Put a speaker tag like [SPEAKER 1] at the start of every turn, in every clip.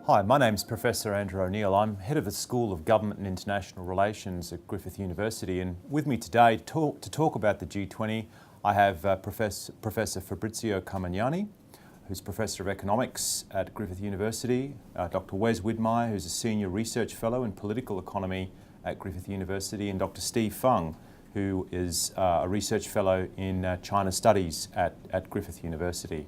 [SPEAKER 1] Hi, my name's Professor Andrew O'Neill. I'm head of the School of Government and International Relations at Griffith University, and with me today to talk about the G20, I have Professor Fabrizio Carmignani, who's Professor of Economics at Griffith University, Dr. Wes Widmeyer, who's a Senior Research Fellow in Political Economy at Griffith University, and Dr. Steve Fung, who is a Research Fellow in China Studies at Griffith University.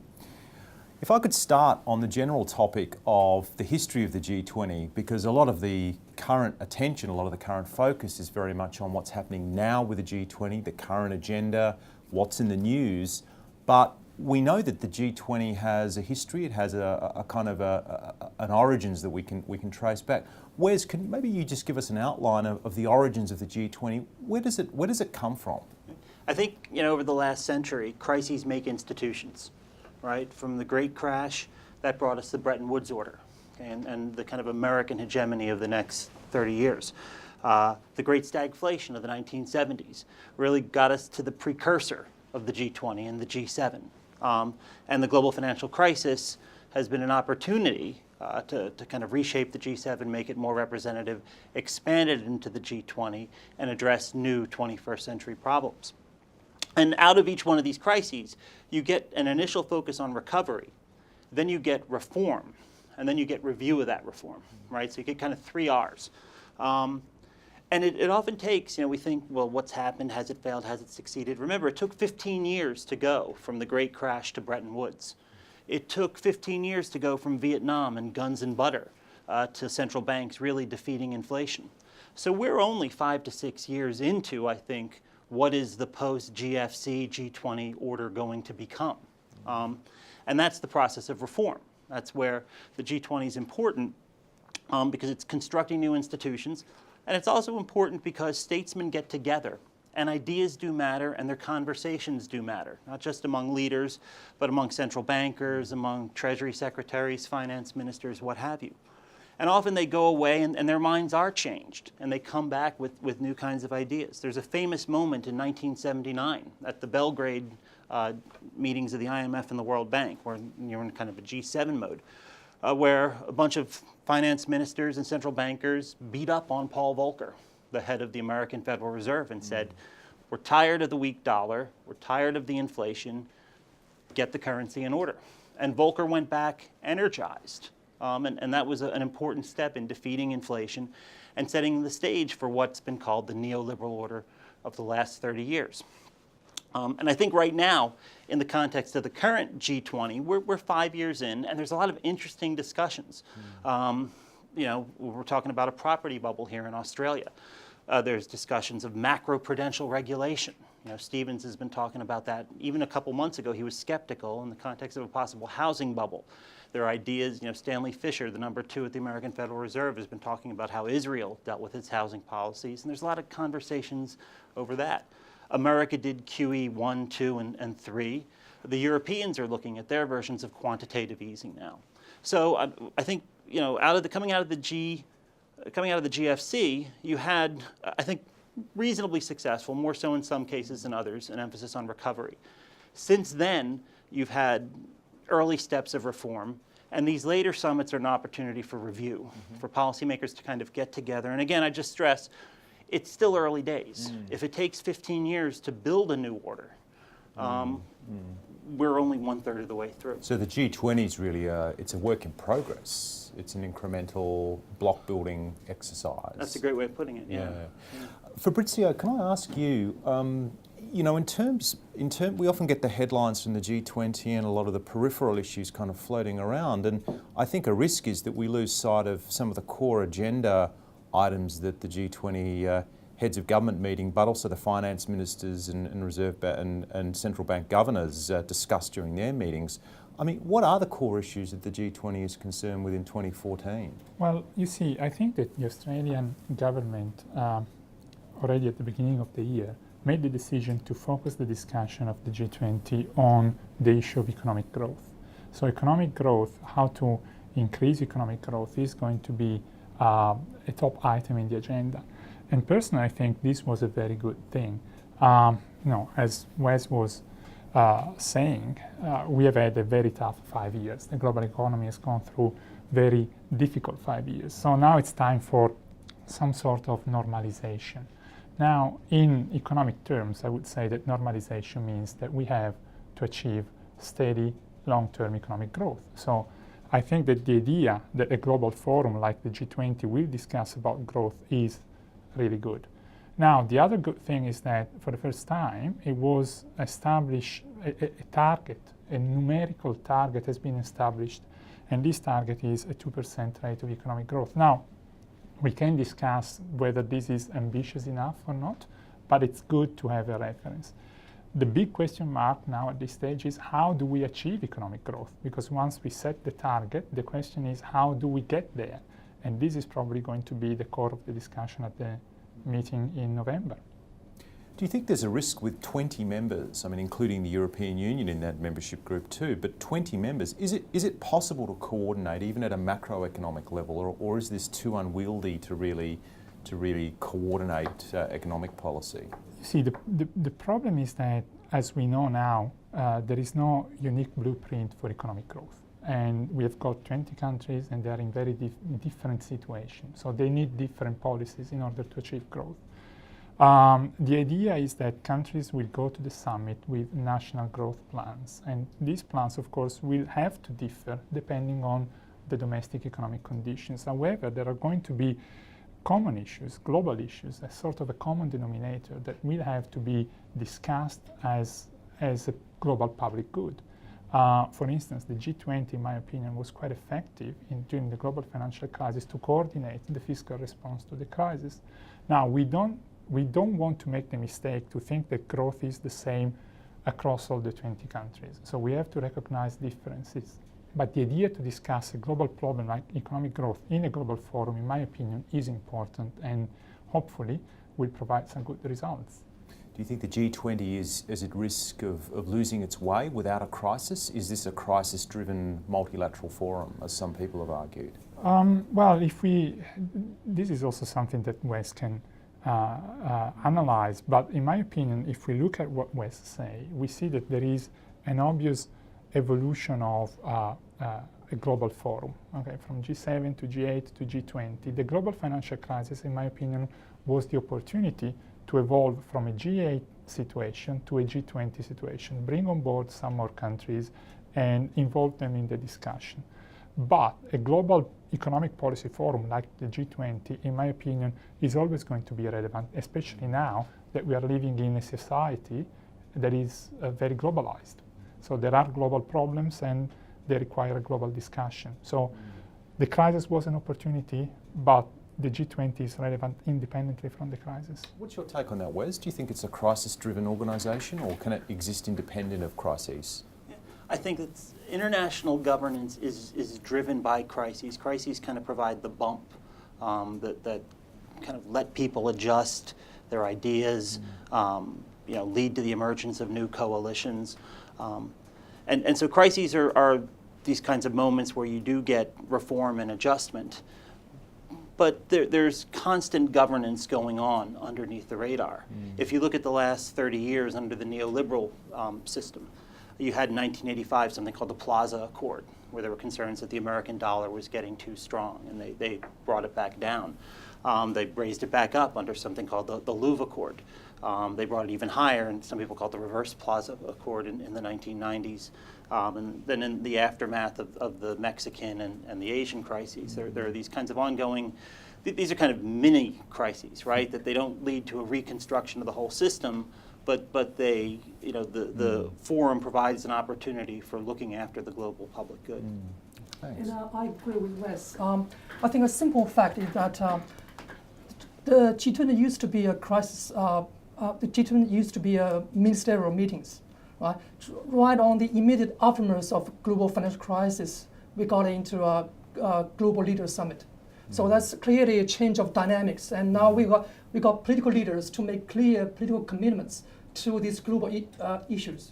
[SPEAKER 1] If I could start on the general topic of the history of the G20, because a lot of the current attention, a lot of the current focus is very much on what's happening now with the G20, the current agenda, what's in the news, but we know that the G20 has a history, it has a kind of an origins that we can trace back. Wes, can maybe you just give us an outline of the origins of the G20? Where does it come from?
[SPEAKER 2] I think, over the last century, crises make institutions. Right? From the Great Crash, that brought us the Bretton Woods Order and the kind of American hegemony of the next 30 years. The Great Stagflation of the 1970s really got us to the precursor of the G20 and the G7. And the global financial crisis has been an opportunity to kind of reshape the G7, make it more representative, expand it into the G20, and address new 21st century problems. And out of each one of these crises, you get an initial focus on recovery, then you get reform, and then you get review of that reform, right? So you get kind of 3 R's. And it often takes, we think, well, what's happened? Has it failed? Has it succeeded? Remember, it took 15 years to go from the Great Crash to Bretton Woods. It took 15 years to go from Vietnam and guns and butter to central banks really defeating inflation. So we're only 5 to 6 years into, I think, what is the post-GFC G20 order going to become? And that's the process of reform. That's where the G20 is important because it's constructing new institutions. And it's also important because statesmen get together and ideas do matter and their conversations do matter, not just among leaders, but among central bankers, among treasury secretaries, finance ministers, what have you. And often they go away and their minds are changed and they come back with new kinds of ideas. There's a famous moment in 1979 at the Belgrade meetings of the IMF and the World Bank, where you're in kind of a G7 mode, where a bunch of finance ministers and central bankers beat up on Paul Volcker, the head of the American Federal Reserve, and said, we're tired of the weak dollar, we're tired of the inflation, get the currency in order. And Volcker went back energized. And that was an important step in defeating inflation and setting the stage for what's been called the neoliberal order of the last 30 years. And I think right now, in the context of the current G20, we're 5 years in, and there's a lot of interesting discussions. We're talking about a property bubble here in Australia. There's discussions of macro-prudential regulation. Stevens has been talking about that. Even a couple months ago, he was skeptical in the context of a possible housing bubble. There are ideas, Stanley Fischer, the number 2 at the American Federal Reserve, has been talking about how Israel dealt with its housing policies, and there's a lot of conversations over that. America did QE 1, 2, and 3. The Europeans are looking at their versions of quantitative easing now. So I think, coming out of the GFC, you had, I think, reasonably successful, more so in some cases than others, an emphasis on recovery. Since then, you've had early steps of reform, and these later summits are an opportunity for review, for policymakers to kind of get together. And again, I just stress, it's still early days. If it takes 15 years to build a new order, we're only 1/3 of the way through.
[SPEAKER 1] So the G20 is really it's a work in progress. It's an incremental block building exercise.
[SPEAKER 2] That's a great way of putting it, yeah.
[SPEAKER 1] Fabrizio, can I ask you, in terms, we often get the headlines from the G20 and a lot of the peripheral issues kind of floating around, and I think a risk is that we lose sight of some of the core agenda items that the G20 heads of government meeting, but also the finance ministers and reserve and central bank governors discussed during their meetings. I mean, what are the core issues that the G20 is concerned with in 2014?
[SPEAKER 3] Well, you see, I think that the Australian government, already at the beginning of the year, made the decision to focus the discussion of the G20 on the issue of economic growth. So economic growth, how to increase economic growth, is going to be a top item in the agenda. And personally, I think this was a very good thing. As Wes was saying, we have had a very tough 5 years. The global economy has gone through very difficult 5 years. So now it's time for some sort of normalization. Now, in economic terms, I would say that normalization means that we have to achieve steady long-term economic growth. So I think that the idea that a global forum like the G20 will discuss about growth is really good. Now, the other good thing is that for the first time, it was established a target, a numerical target has been established, and this target is a 2% rate of economic growth. Now, we can discuss whether this is ambitious enough or not, but it's good to have a reference. The big question mark now at this stage is how do we achieve economic growth? Because once we set the target, the question is how do we get there? And this is probably going to be the core of the discussion at the meeting in November.
[SPEAKER 1] Do you think there's a risk with 20 members, I mean, including the European Union in that membership group too, but 20 members, is it possible to coordinate even at a macroeconomic level, or is this too unwieldy to really coordinate economic policy?
[SPEAKER 3] See, the problem is that, as we know now, there is no unique blueprint for economic growth. And we have got 20 countries and they are in very different situations. So they need different policies in order to achieve growth. The idea is that countries will go to the summit with national growth plans. And these plans, of course, will have to differ depending on the domestic economic conditions. However, there are going to be common issues, global issues, a sort of a common denominator that will have to be discussed as a global public good. For instance, the G20, in my opinion, was quite effective during the global financial crisis to coordinate the fiscal response to the crisis. Now, we don't want to make the mistake to think that growth is the same across all the 20 countries. So we have to recognize differences. But the idea to discuss a global problem like economic growth in a global forum, in my opinion, is important and hopefully will provide some good results.
[SPEAKER 1] Do you think the G20 is at risk of losing its way without a crisis? Is this a crisis-driven multilateral forum, as some people have argued?
[SPEAKER 3] Well, this is also something that West can analyze. But in my opinion, if we look at what West say, we see that there is an obvious evolution of a global forum, okay, from G7 to G8 to G20. The global financial crisis, in my opinion, was the opportunity to evolve from a G8 situation to a G20 situation, bring on board some more countries and involve them in the discussion. But a global economic policy forum like the G20, in my opinion, is always going to be relevant, especially now that we are living in a society that is very globalized. So there are global problems and they require a global discussion. So the crisis was an opportunity, but the G20 is relevant independently from the crisis.
[SPEAKER 1] What's your take on that, Wes? Do you think it's a crisis-driven organisation, or can it exist independent of crises?
[SPEAKER 2] Yeah, I think it's international governance is driven by crises. Crises kind of provide the bump that kind of let people adjust their ideas, lead to the emergence of new coalitions. And so crises are these kinds of moments where you do get reform and adjustment. But there's constant governance going on underneath the radar. If you look at the last 30 years under the neoliberal system, you had in 1985 something called the Plaza Accord, where there were concerns that the American dollar was getting too strong, and they brought it back down. They raised it back up under something called the Louvre Accord. They brought it even higher, and some people call it the Reverse Plaza Accord in the 1990s. And then in the aftermath of the Mexican and the Asian crises, there are these kinds of ongoing, these are kind of mini crises, right? That they don't lead to a reconstruction of the whole system, but they, the forum provides an opportunity for looking after the global public good.
[SPEAKER 4] And I agree with Wes. I think a simple fact is that the G20 used to be a crisis. The G20 used to be a ministerial meetings, right? Right on the immediate aftermath of global financial crisis, we got into a global leaders summit. So that's clearly a change of dynamics, and now we got political leaders to make clear political commitments to these global issues.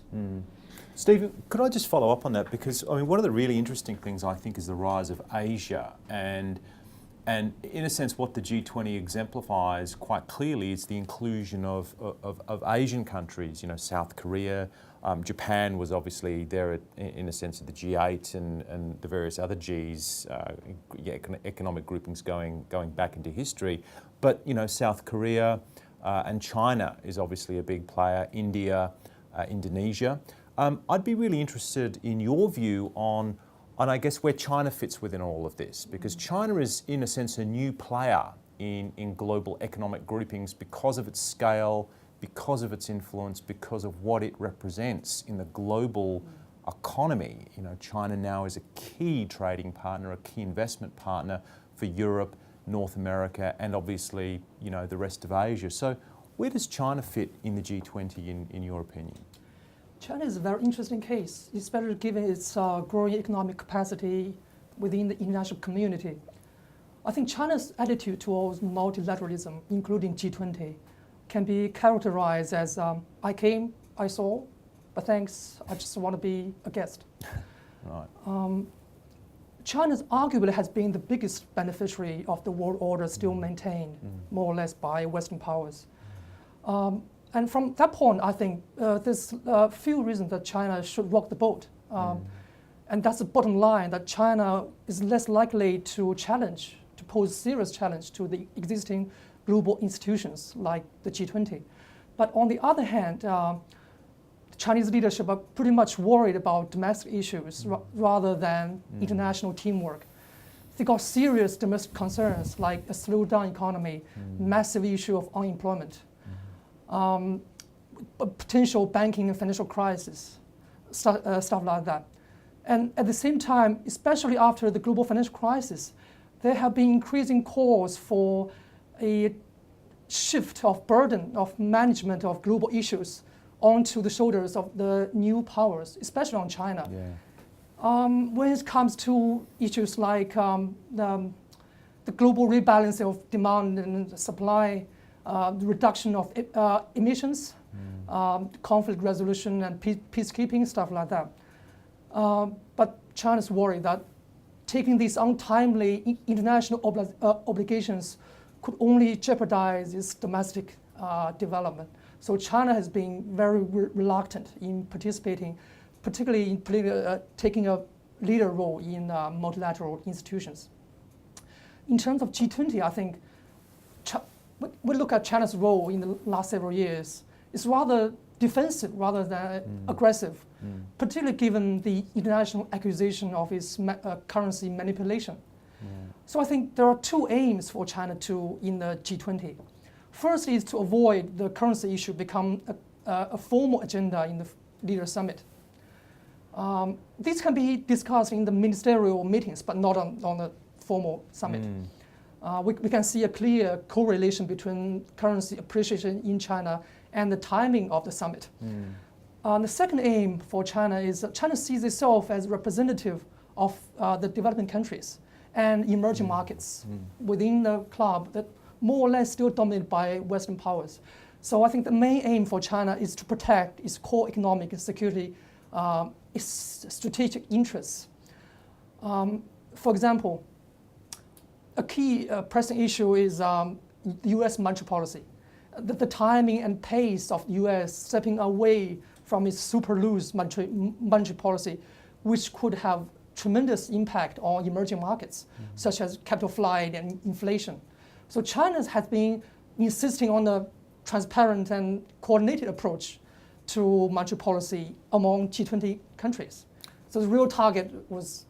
[SPEAKER 1] Stephen, could I just follow up on that? Because I mean, one of the really interesting things I think is the rise of Asia, and in a sense what the G20 exemplifies quite clearly is the inclusion of Asian countries, South Korea, Japan was obviously there in a sense of the G8 and the various other Gs, economic groupings going back into history. But South Korea and China is obviously a big player. India, Indonesia. I'd be really interested in your view on I guess where China fits within all of this, because China is in a sense a new player in global economic groupings because of its scale, because of its influence, because of what it represents in the global economy. China now is a key trading partner, a key investment partner for Europe, North America, and obviously, the rest of Asia. So where does China fit in the G20 in your opinion?
[SPEAKER 4] China is a very interesting case, especially given its growing economic capacity within the international community. I think China's attitude towards multilateralism, including G20, can be characterized as I came, I saw, but thanks, I just want to be a guest.
[SPEAKER 1] Right.
[SPEAKER 4] China arguably has been the biggest beneficiary of the world order still maintained, more or less, by Western powers. And from that point, I think there's a few reasons that China should rock the boat. And that's the bottom line, that China is less likely to pose serious challenge to the existing global institutions like the G20. But on the other hand, the Chinese leadership are pretty much worried about domestic issues rather than international teamwork. They got serious domestic concerns like a slowed down economy, massive issue of unemployment, potential banking and financial crisis, stuff like that. And at the same time, especially after the global financial crisis, there have been increasing calls for a shift of burden of management of global issues onto the shoulders of the new powers, especially on China.
[SPEAKER 1] Yeah.
[SPEAKER 4] When it comes to issues like the global rebalancing of demand and supply, the reduction of emissions, conflict resolution and peacekeeping, stuff like that. But China's worried that taking these untimely international obligations could only jeopardize its domestic development. So China has been very reluctant in participating, particularly in taking a leader role in multilateral institutions. In terms of G20, I think we look at China's role in the last several years. It's rather defensive rather than aggressive, particularly given the international accusation of its currency manipulation. So I think there are two aims for China in the G20. First is to avoid the currency issue become a formal agenda in the Leaders Summit. This can be discussed in the ministerial meetings, but not on the formal summit. We can see a clear correlation between currency appreciation in China and the timing of the summit. The second aim for China is that China sees itself as representative of the developing countries and emerging markets within the club that more or less still dominated by Western powers. So I think the main aim for China is to protect its core economic and security, its strategic interests. For example, a key pressing issue is the U.S. monetary policy. The timing and pace of the U.S. stepping away from its super loose monetary policy, which could have tremendous impact on emerging markets, such as capital flight and inflation. So China has been insisting on a transparent and coordinated approach to monetary policy among G20 countries. So the real target was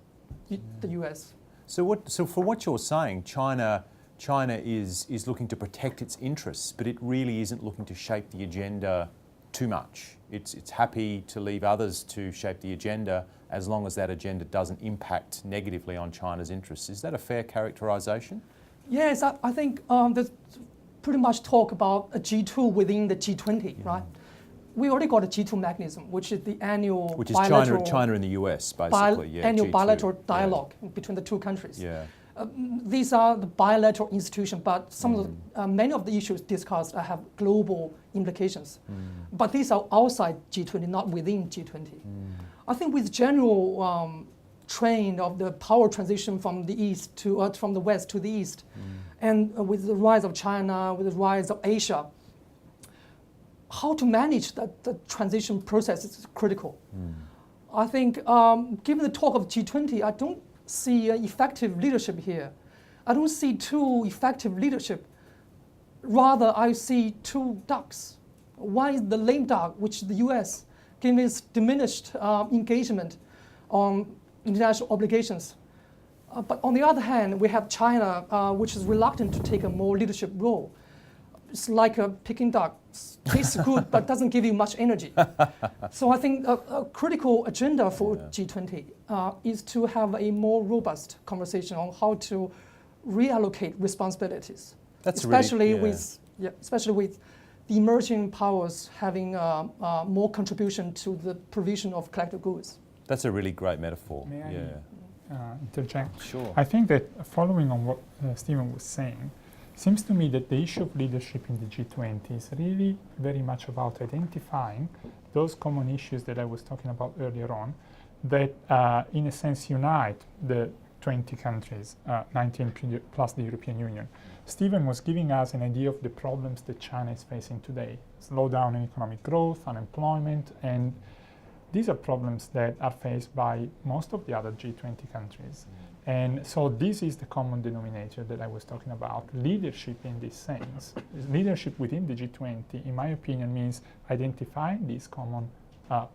[SPEAKER 4] the U.S.
[SPEAKER 1] So for what you're saying, China is looking to protect its interests, but it really isn't looking to shape the agenda too much. It's happy to leave others to shape the agenda as long as that agenda doesn't impact negatively on China's interests. Is that a fair characterization?
[SPEAKER 4] Yes, I think there's pretty much talk about a G2 within the G20, right? We already got a G2 mechanism, which is the annual
[SPEAKER 1] which is
[SPEAKER 4] bilateral
[SPEAKER 1] China and the US, basically.
[SPEAKER 4] annual
[SPEAKER 1] G2.
[SPEAKER 4] bilateral dialogue between the two countries.
[SPEAKER 1] Yeah.
[SPEAKER 4] These are the bilateral institutions, but many of the issues discussed have global implications. But these are outside G20, not within G20. I think with general trend of the power transition from the east to from the west to the east, and with the rise of China, with the rise of Asia, how to manage the transition process is critical. I think, given the talk of G20, I don't see effective leadership here. I don't see two effective leadership. Rather, I see two ducks. One is the lame duck, which the US, given its diminished engagement on international obligations. But on the other hand, we have China, which is reluctant to take a more leadership role. It's like a Peking duck. Tastes good, but doesn't give you much energy. So I think a critical agenda for G20 is to have a more robust conversation on how to reallocate responsibilities.
[SPEAKER 1] That's
[SPEAKER 4] especially
[SPEAKER 1] really,
[SPEAKER 4] especially with the emerging powers having more contribution to the provision of collective goods.
[SPEAKER 1] That's a really great metaphor.
[SPEAKER 3] May I
[SPEAKER 1] Yeah.
[SPEAKER 3] interject?
[SPEAKER 1] Sure.
[SPEAKER 3] I think that following on what Stephen was saying, seems to me that the issue of leadership in the G20 is really very much about identifying those common issues that I was talking about earlier on that in a sense unite the 20 countries, 19 plus the European Union. Stephen was giving us an idea of the problems that China is facing today. Slowdown in economic growth, unemployment, and these are problems that are faced by most of the other G20 countries. And so this is the common denominator that I was talking about. Leadership in this sense, leadership within the G20, in my opinion, means identifying these common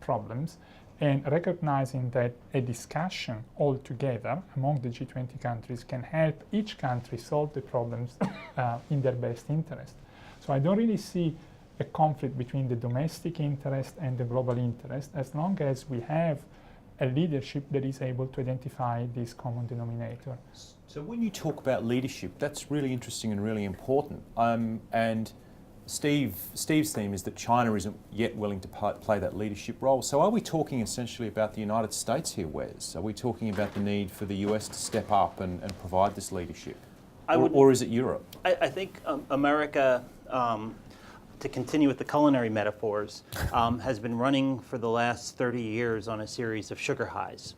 [SPEAKER 3] problems and recognizing that a discussion altogether among the G20 countries can help each country solve the problems in their best interest. So I don't really see a conflict between the domestic interest and the global interest as long as we have a leadership that is able to identify this common denominator.
[SPEAKER 1] So when you talk about leadership, that's really interesting and really important. And Steve's theme is that China isn't yet willing to play that leadership role. So are we talking essentially about the United States here, Wes? Are we talking about the need for the US to step up and provide this leadership? Or is it Europe?
[SPEAKER 2] I think America, to continue with the culinary metaphors, has been running for the last 30 years on a series of sugar highs,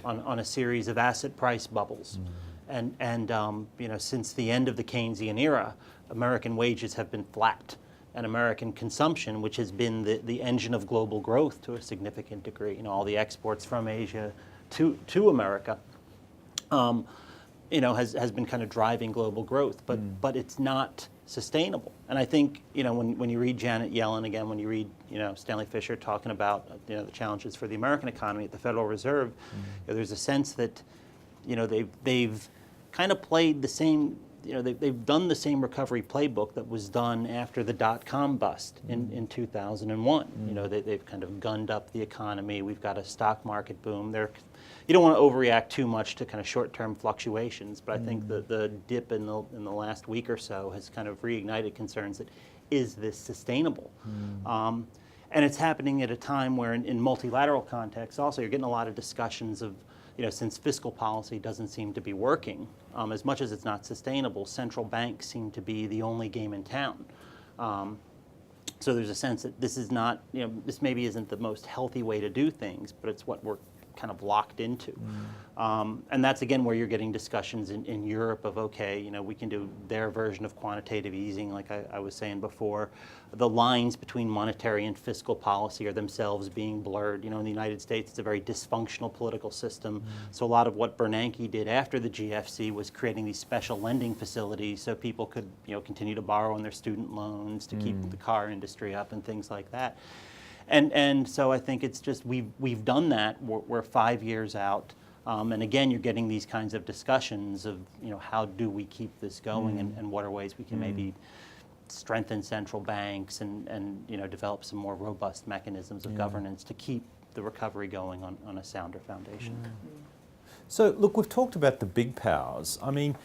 [SPEAKER 2] on a series of asset price bubbles. And since the end of the Keynesian era, American wages have been flat, and American consumption, which has been the engine of global growth to a significant degree, all the exports from Asia to America, has been kind of driving global growth, but it's not sustainable. And I think, when you read Janet Yellen, again, when you read, Stanley Fischer talking about, the challenges for the American economy at the Federal Reserve, there's a sense that, they've kind of played the same, they've done the same recovery playbook that was done after the dot-com bust in 2001. They've kind of gunned up the economy. We've got a stock market boom. You don't want to overreact too much to kind of short-term fluctuations, but I think the dip in the last week or so has kind of reignited concerns that, is this sustainable? And it's happening at a time where in multilateral contexts also you're getting a lot of discussions of, since fiscal policy doesn't seem to be working, as much as it's not sustainable, central banks seem to be the only game in town. So there's a sense that this is not, this maybe isn't the most healthy way to do things, but it's what we're kind of locked into. And that's again where you're getting discussions in Europe of, okay, we can do their version of quantitative easing, like I was saying before. The lines between monetary and fiscal policy are themselves being blurred. In the United States, it's a very dysfunctional political system. So a lot of what Bernanke did after the GFC was creating these special lending facilities so people could, continue to borrow on their student loans to keep the car industry up and things like that. And so I think it's just we've done that. We're 5 years out, and again you're getting these kinds of discussions of how do we keep this going and what are ways we can maybe strengthen central banks and develop some more robust mechanisms of governance to keep the recovery going on a sounder foundation.
[SPEAKER 1] So look, we've talked about the big powers. I mean,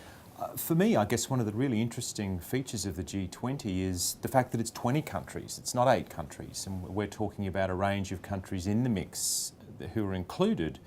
[SPEAKER 1] for me, I guess one of the really interesting features of the G20 is the fact that it's 20 countries. It's not 8 countries. And we're talking about a range of countries in the mix who are included,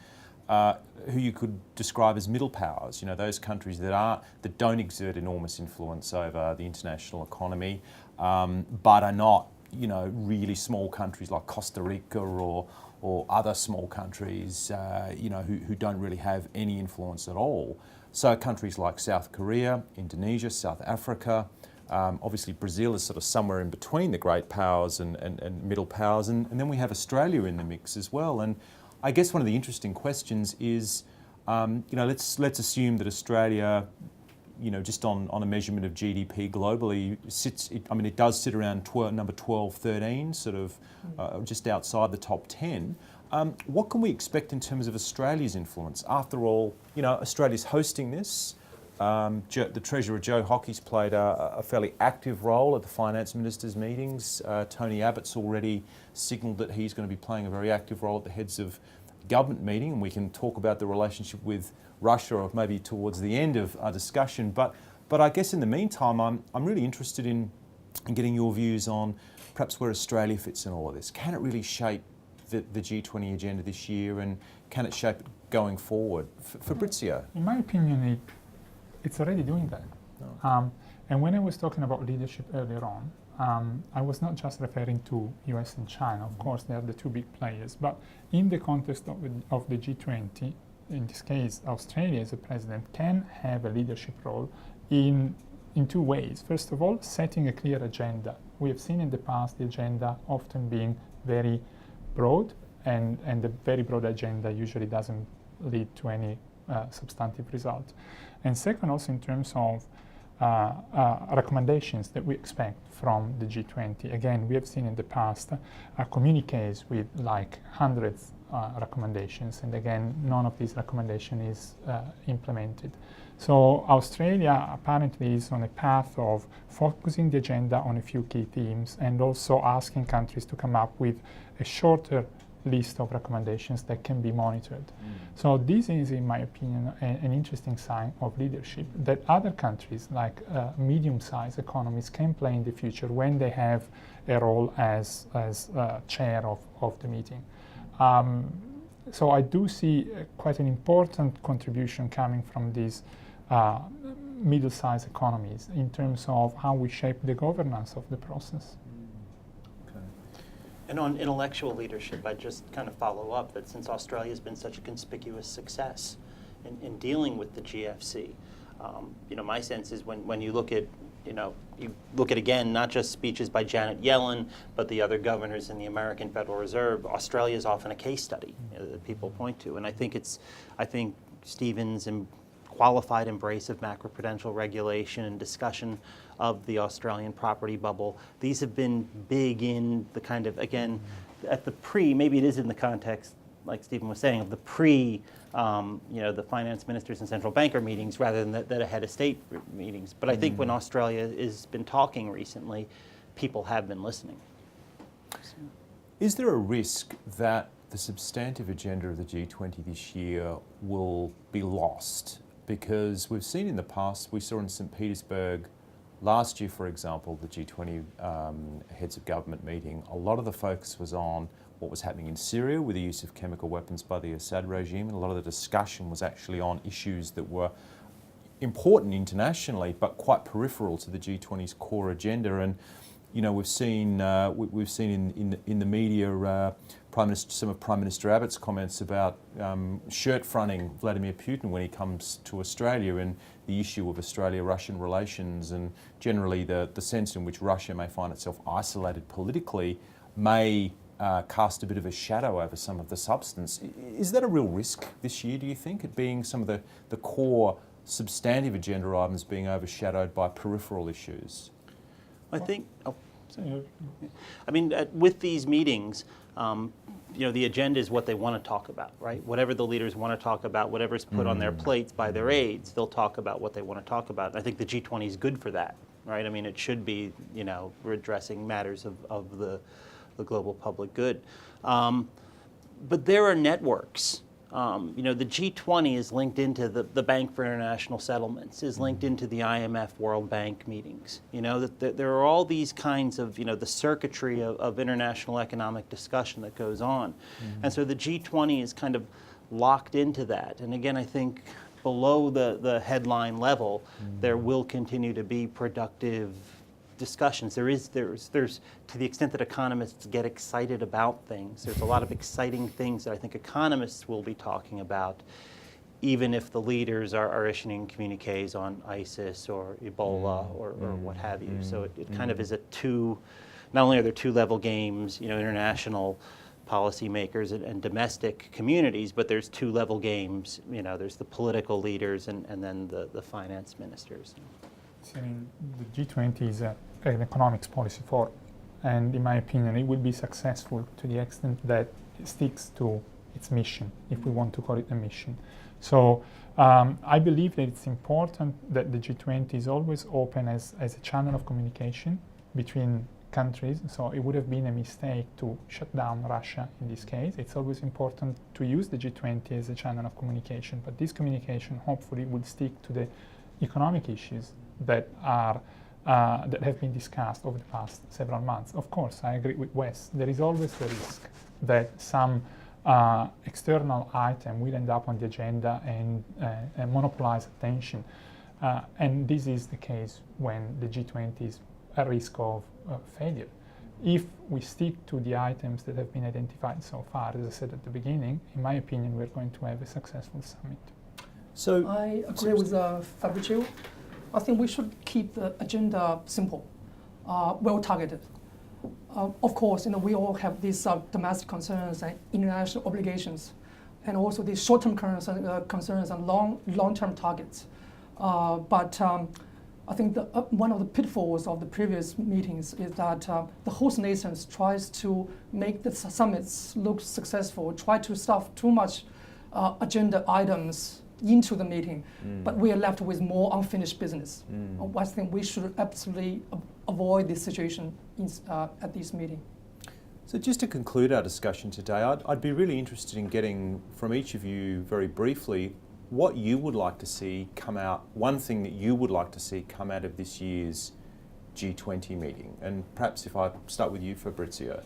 [SPEAKER 1] who you could describe as middle powers. Those countries that don't exert enormous influence over the international economy, but are not, really small countries like Costa Rica or other small countries, who don't really have any influence at all. So countries like South Korea, Indonesia, South Africa, Obviously, Brazil is sort of somewhere in between the great powers and middle powers, and then we have Australia in the mix as well. And I guess one of the interesting questions is, let's assume that Australia, just on a measurement of GDP globally, it does sit around number 12, 13, sort of just outside the top 10. What can we expect in terms of Australia's influence? After all, Australia's hosting this. The Treasurer, Joe Hockey's played a fairly active role at the finance ministers' meetings. Tony Abbott's already signalled that he's going to be playing a very active role at the heads of government meeting, and we can talk about the relationship with Russia or maybe towards the end of our discussion. But I guess in the meantime, I'm really interested in getting your views on perhaps where Australia fits in all of this. Can it really shape the G20 agenda this year, and can it shape it going forward? Fabrizio?
[SPEAKER 3] In my opinion, it's already doing that.
[SPEAKER 1] Oh.
[SPEAKER 3] And when I was talking about leadership earlier on, I was not just referring to US and China. Of course, they are the two big players. But in the context of the G20, in this case, Australia as a president can have a leadership role in two ways. First of all, setting a clear agenda. We have seen in the past the agenda often being very broad, and the very broad agenda usually doesn't lead to any substantive result. And second, also in terms of recommendations that we expect from the G20. Again, we have seen in the past communiques with like hundreds recommendations, and again, none of these recommendations is implemented. So Australia apparently is on a path of focusing the agenda on a few key themes and also asking countries to come up with a shorter list of recommendations that can be monitored. So this is, in my opinion, an interesting sign of leadership that other countries, like medium-sized economies, can play in the future when they have a role as chair of the meeting. So I do see quite an important contribution coming from these middle-sized economies in terms of how we shape the governance of the process.
[SPEAKER 2] And on intellectual leadership, I just kind of follow up that since Australia has been such a conspicuous success in dealing with the GFC, my sense is when you look at, again, not just speeches by Janet Yellen, but the other governors in the American Federal Reserve, Australia is often a case study that people point to. And I think Stephen's qualified embrace of macroprudential regulation and discussion of the Australian property bubble. These have been big in the kind of, again, at the maybe it is in the context, like Stephen was saying, of the the finance ministers and central banker meetings rather than the head of state meetings. But I think when Australia has been talking recently, people have been listening.
[SPEAKER 1] Is there a risk that the substantive agenda of the G20 this year will be lost? Because we've seen in the past, we saw in St. Petersburg last year, for example, the G20 heads of government meeting, a lot of the focus was on what was happening in Syria with the use of chemical weapons by the Assad regime, and a lot of the discussion was actually on issues that were important internationally but quite peripheral to the G20's core agenda. And we've seen in the media some of Prime Minister Abbott's comments about shirt-fronting Vladimir Putin when he comes to Australia, and the issue of Australia-Russian relations, and generally the sense in which Russia may find itself isolated politically may cast a bit of a shadow over some of the substance. Is that a real risk this year, do you think, it being some of the core substantive agenda items being overshadowed by peripheral issues?
[SPEAKER 2] I think, with these meetings, the agenda is what they want to talk about, right? Whatever the leaders want to talk about, whatever's put on their plates by their aides, they'll talk about what they want to talk about. And I think the G20 is good for that, right? I mean, it should be, we're addressing matters of the global public good. But there are networks. The G20 is linked into the Bank for International Settlements, is linked into the IMF World Bank meetings. There are all these kinds of, the circuitry of international economic discussion that goes on. And so the G20 is kind of locked into that. And again, I think below the headline level, there will continue to be productive discussions. There's to the extent that economists get excited about things, there's a lot of exciting things that I think economists will be talking about even if the leaders are issuing communiques on ISIS or Ebola or what have you. So it kind of is not only are there two-level games, international policymakers and domestic communities, but there's two-level games. There's the political leaders and then the finance ministers.
[SPEAKER 3] I mean, the G20 is an economics policy forum, and in my opinion, it will be successful to the extent that it sticks to its mission, if we want to call it a mission. So I believe that it's important that the G20 is always open as a channel of communication between countries. So it would have been a mistake to shut down Russia in this case. It's always important to use the G20 as a channel of communication, but this communication hopefully will stick to the economic issues that have been discussed over the past several months. Of course, I agree with Wes. There is always the risk that some external item will end up on the agenda and monopolize attention. And this is the case when the G20 is at risk of failure. If we stick to the items that have been identified so far, as I said at the beginning, in my opinion, we're going to have a successful summit.
[SPEAKER 4] So I agree with Fabrizio. I think we should keep the agenda simple, well targeted. Of course, we all have these domestic concerns and international obligations, and also these short-term concerns and long-term targets. But I think one of the pitfalls of the previous meetings is that the host nations tries to make the summits look successful, try to stuff too much agenda items into the meeting, but we are left with more unfinished business. I think we should absolutely avoid this situation at this meeting.
[SPEAKER 1] So just to conclude our discussion today, I'd be really interested in getting from each of you very briefly what you would like to see come out, one thing that you would like to see come out of this year's G20 meeting. And perhaps if I start with you, Fabrizio.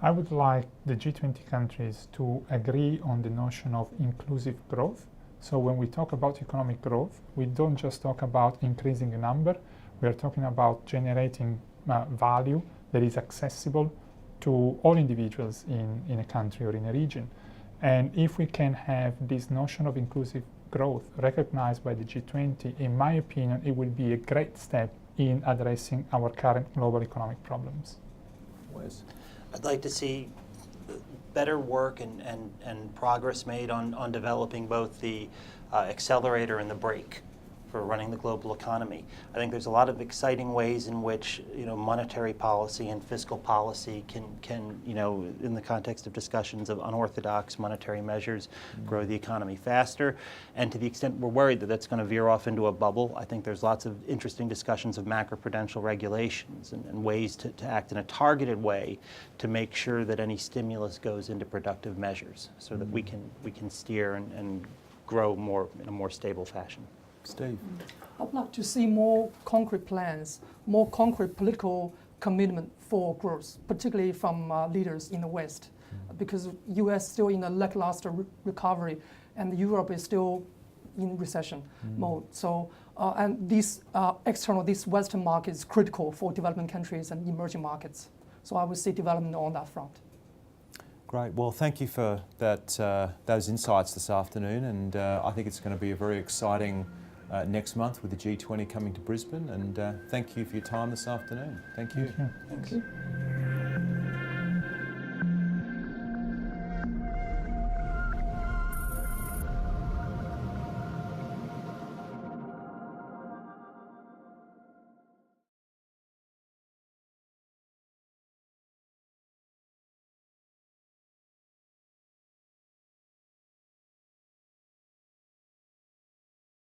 [SPEAKER 3] I would like the G20 countries to agree on the notion of inclusive growth. So when we talk about economic growth, we don't just talk about increasing a number, we are talking about generating value that is accessible to all individuals in a country or in a region. And if we can have this notion of inclusive growth recognized by the G20, in my opinion, it will be a great step in addressing our current global economic problems.
[SPEAKER 1] Wes?
[SPEAKER 2] I'd like to see better work and progress made on developing both the accelerator and the brake for running the global economy. I think there's a lot of exciting ways in which monetary policy and fiscal policy can in the context of discussions of unorthodox monetary measures grow the economy faster. And to the extent we're worried that that's going to veer off into a bubble, I think there's lots of interesting discussions of macroprudential regulations and ways to act in a targeted way to make sure that any stimulus goes into productive measures so that we can steer and grow more in a more stable fashion.
[SPEAKER 1] Steve?
[SPEAKER 4] I'd like to see more concrete plans, more concrete political commitment for growth, particularly from leaders in the West, because U.S. still in a lackluster recovery, and Europe is still in recession mode. So, and this this Western market is critical for developing countries and emerging markets. So I would see development on that front.
[SPEAKER 1] Great. Well, thank you for those insights this afternoon, and I think it's going to be a very exciting next month with the G20 coming to Brisbane, and thank you for your time this afternoon. Thank you.
[SPEAKER 3] Thank you.